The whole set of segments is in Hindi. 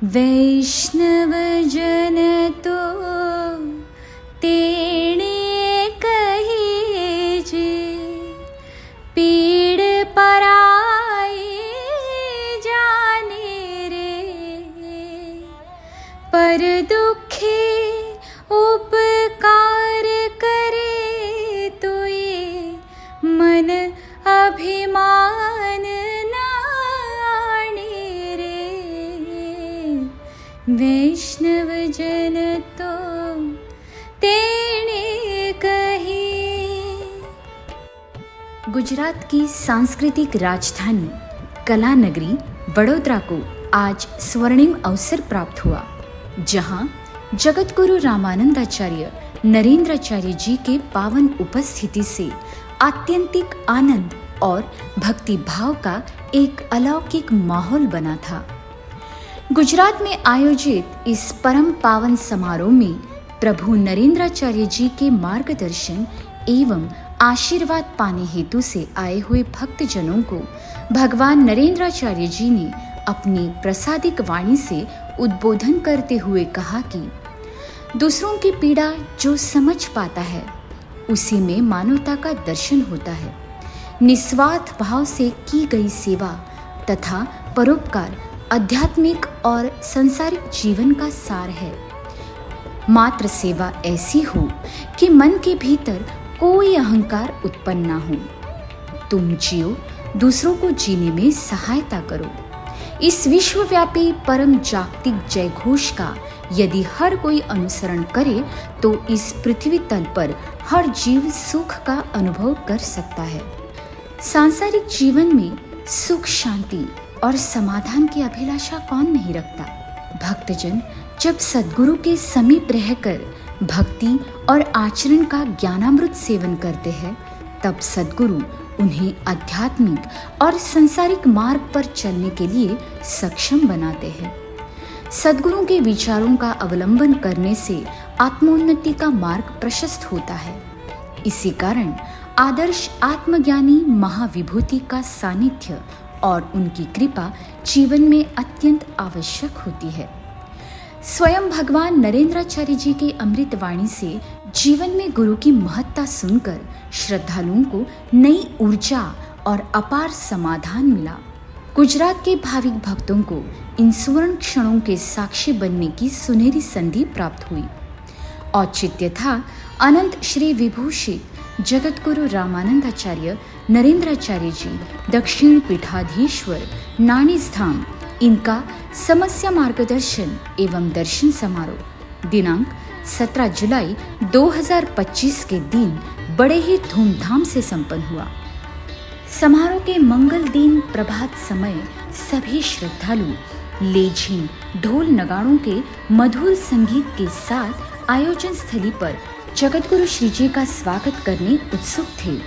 वैष्णव जन तो तेणे कही जे, पीड़ पराई जाने रे। पर दुखी उपकार करे तो ये मन अभिमान नाणे रे। वैष्णव जन तो तेणे कही। गुजरात की सांस्कृतिक राजधानी कला नगरी वडोदरा को आज स्वर्णिम अवसर प्राप्त हुआ, जहां जगत गुरु रामानंदाचार्य नरेंद्राचार्य जी के पावन उपस्थिति से आत्यंतिक आनंद और भक्ति भाव का एक अलौकिक माहौल बना था। गुजरात में आयोजित इस परम पावन समारोह में प्रभु नरेंद्राचार्य जी के मार्गदर्शन एवं आशीर्वाद पाने हेतु से आए हुए भक्तजनों को भगवान नरेंद्राचार्य जी ने अपनी प्रसादिक वाणी से उद्बोधन करते हुए कहा कि दूसरों की पीड़ा जो समझ पाता है उसी में मानवता का दर्शन होता है। निस्वार्थ भाव से की गई सेवा तथा परोपकार आध्यात्मिक और सांसारिक जीवन का सार है। मात्र सेवा ऐसी हो कि मन के भीतर कोई अहंकार उत्पन्न ना हो। तुम जियो, दूसरों को जीने में सहायता करो। इस विश्वव्यापी परम जागतिक जय घोष का यदि हर कोई अनुसरण करे तो इस पृथ्वी तल पर हर जीव सुख का अनुभव कर सकता है। सांसारिक जीवन में सुख, शांति और समाधान की अभिलाषा कौन नहीं रखता। भक्तजन जब सद्गुरु के समीप रहकर भक्ति और आचरण का ज्ञानामृत सेवन करते हैं, तब सद्गुरु उन्हें आध्यात्मिक और सांसारिक मार्ग पर चलने के लिए सक्षम बनाते हैं। सद्गुरु के विचारों का अवलंबन करने से आत्मोन्नति का मार्ग प्रशस्त होता है। इसी कारण आदर्श आत्मज्ञानी महाविभूति का सानिध्य और उनकी कृपा जीवन में अत्यंत आवश्यक होती है। स्वयं भगवान नरेंद्राचार्य जी के अमृत वाणी से जीवन में गुरु की महत्ता सुनकर श्रद्धालुओं को नई ऊर्जा और अपार समाधान मिला। गुजरात के भाविक भक्तों को इन सुवर्ण क्षणों के साक्षी बनने की सुनहरी संधि प्राप्त हुई। औचित्य था अनंत श्री विभूषित जगत गुरु रामानंदाचार्य नरेंद्राचार्य जी दक्षिण पीठाधीश्वर नाणीज धाम, इनका समस्या मार्गदर्शन एवं दर्शन समारोह दिनांक 17 जुलाई 2025 के दिन बड़े ही धूमधाम से संपन्न हुआ। समारोह के मंगल दिन प्रभात समय सभी श्रद्धालु लेझिम, ढोल नगाड़ों के मधुर संगीत के साथ आयोजन स्थली पर जगतगुरु श्री जी का स्वागत करने उत्सुक थे।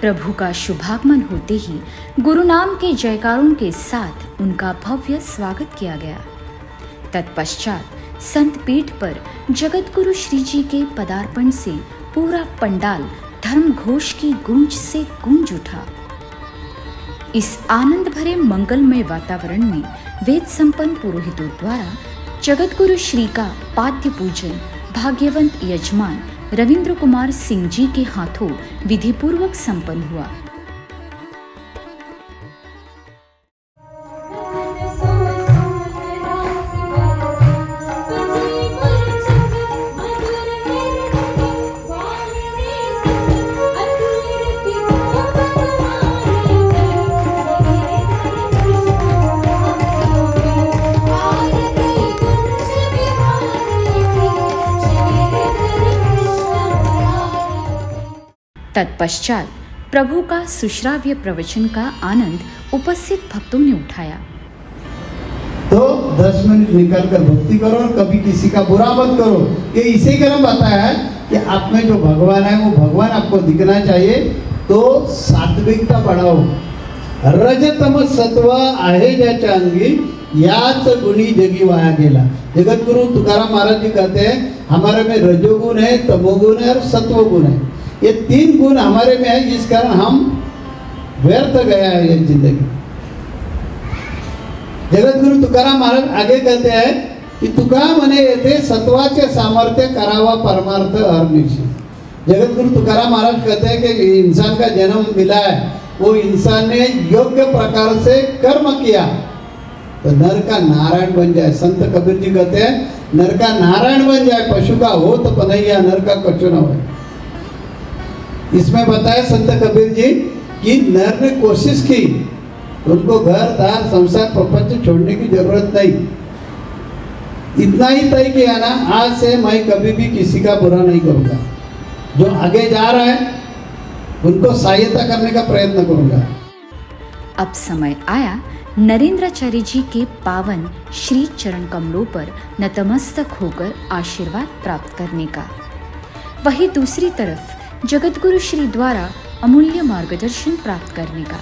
प्रभु का शुभागमन होते ही गुरु नाम के जयकारों के साथ उनका भव्य स्वागत किया गया। तत्पश्चात संत पीठ पर जगत गुरु श्री जी के पदार्पण से पूरा पंडाल धर्म घोष की गूंज से गूंज उठा। इस आनंद भरे मंगलमय वातावरण में वेद संपन्न पुरोहितों द्वारा जगत गुरु श्री का पाद्य पूजन भाग्यवंत यजमान रविंद्र कुमार सिंह जी के हाथों विधिपूर्वक संपन्न हुआ। तत्पश्चात प्रभु का सुश्राव्य प्रवचन का आनंद उपस्थित भक्तों ने उठाया। तो 10 मिनट निकाल कर भक्ति करो और कभी किसी का बुरा मत करो। ये इसी क्रम बताया है कि आप में जो भगवान है वो भगवान आपको दिखना चाहिए। तो सात्विकता बढ़ाओ। रजतम सत्व आहे ज्याच्या अंगी याच गुणी जगी वाया गेला। जगत गुरु तुकाराम महाराज जी कहते हैं हमारे में रजोगुण है, तमोगुण है और सत्वगुण है। ये 3 गुण हमारे में है, जिस कारण हम व्यर्थ गया है ये जिंदगी। जगत गुरु तुकाराम महाराज आगे कहते हैं कि तुका म्हणे येथे सत्वाचे सामर्थ्य करावा परमार्थ अहर्निशी। जगत गुरु तुकाराम महाराज कहते हैं कि इंसान का जन्म मिला है, वो इंसान ने योग्य प्रकार से कर्म किया तो नर का नारायण बन जाए। संत कबीर जी कहते हैं नर का नारायण बन जाए, पशु का हो तो पनैया, नर का कछु न हो। इसमें बताया संत कबीर जी कि नर ने कोशिश की, उनको घर दार संसार प्रपंच छोड़ने की जरूरत नहीं। इतना ही तय किया ना, आज से मैं कभी भी किसी का बुरा नहीं करूंगा। जो आगे जा रहा है उनको सहायता करने का प्रयत्न करूंगा। अब समय आया नरेंद्राचार्य जी के पावन श्री चरण कमलों पर नतमस्तक होकर आशीर्वाद प्राप्त करने का। वहीं दूसरी तरफ जगतगुरु श्री द्वारा अमूल्य मार्गदर्शन प्राप्त करने का।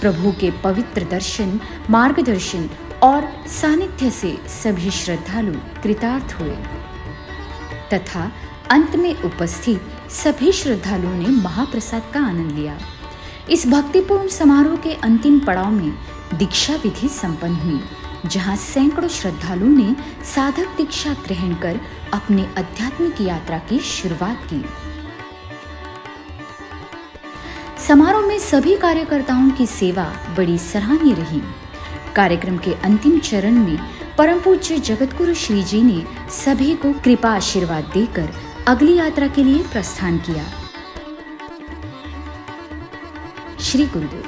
प्रभु के पवित्र दर्शन, मार्गदर्शन और सानिध्य से सभी श्रद्धालु कृतार्थ हुए तथा अंत में उपस्थित सभी श्रद्धालुओं ने महाप्रसाद का आनंद लिया। इस भक्तिपूर्ण समारोह के अंतिम पड़ाव में दीक्षा विधि संपन्न हुई, जहां सैकड़ों श्रद्धालुओं ने साधक दीक्षा ग्रहण कर अपने आध्यात्मिक यात्रा की शुरुआत की। समारोह में सभी कार्यकर्ताओं की सेवा बड़ी सराहनीय रही। कार्यक्रम के अंतिम चरण में परम पूज्य जगतगुरु श्री जी ने सभी को कृपा आशीर्वाद देकर अगली यात्रा के लिए प्रस्थान किया। श्री गुरुदेव।